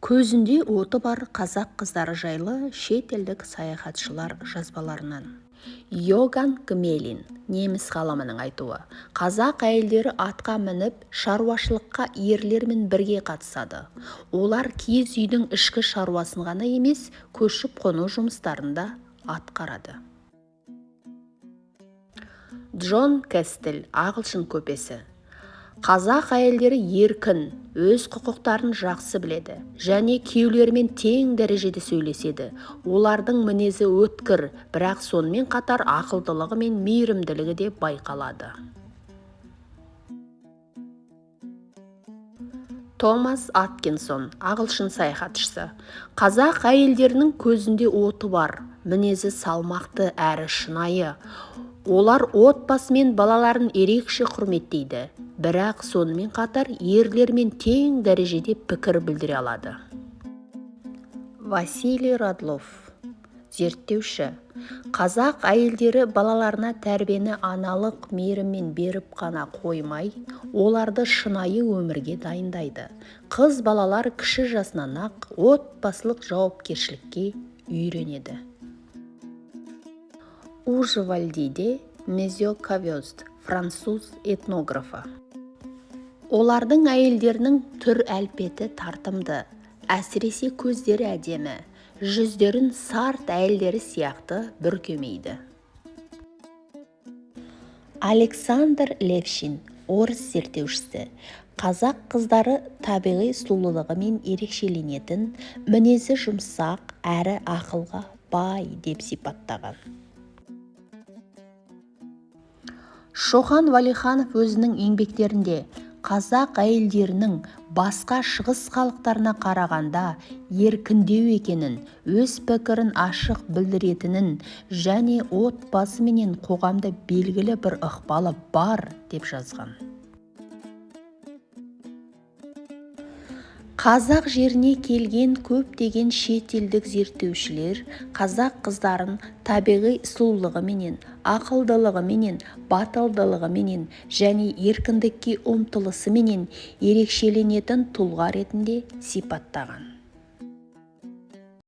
Көзінде оты бар қазақ қыздары жайлы шетелдік саяхатшылар жазбаларынан. Йоган Гмелин, неміс ғалымының айтуы, қазақ әйелдері атқа мініп, шаруашылыққа ерлермен бірге қатысады. Олар киіз үйдің ішкі шаруасын ғана емес, көшіп қону жұмыстарында атқарады. Джон Кестел, ағылшын көпесі. Қазақ әйелдері еркін, өз құқықтарын жақсы біледі және күйеулерімен тең дәрежеде сөйлеседі. Олардың мінезі өткір, бірақ сонымен қатар ақылдылығы мен мейірімділігі де байқалады. Томас Аткинсон, ағылшын саяхатшысы. Қазақ әйелдерінің көзінде оты бар, мінезі салмақты әрі шынайы. Олар отбасы мен балаларын ерекше құрметтейді, бірақ сонымен қатар ерлермен тең дәрежеде пікір білдіре алады. Василий Радлов, зерттеуші. Қазақ әйелдері балаларына тәрбиені аналық мейіріммен беріп қана қоймай, оларды шынайы өмірге дайындайды. Қыз балалар кіші жасынан ақ отбасылық жауапкершілікке үйренеді. Ужвальди Мезиокавезд, француз этнографы. Олардың әйелдерінің түр әлпеті тартымды, әсіресе көздері әдемі, жүздерін сарт әйелдері сияқты бүркемейді. Александр Левшин, орыс зерттеушісі. Қазақ қыздары табиғи сұлулығымен ерекшеленетін, мінезі жұмсақ әрі ақылға бай деп сипаттаған. Шохан Валиханов өзінің еңбектерінде қазақ әйелдерінің басқа шығыс халықтарына қарағанда еркіндеу екенін, өз пікірін ашық білдіретінін және отбасы менен қоғамда белгілі бір ықпалы бар деп жазған. Қазақ жеріне келген көптеген шетелдік зерттеушілер қазақ қыздарын табиғи сұлулығыменен, ақылдылығыменен, батылдылығыменен және еркіндікке ұмтылысыменен ерекшеленетін тұлға ретінде сипаттаған.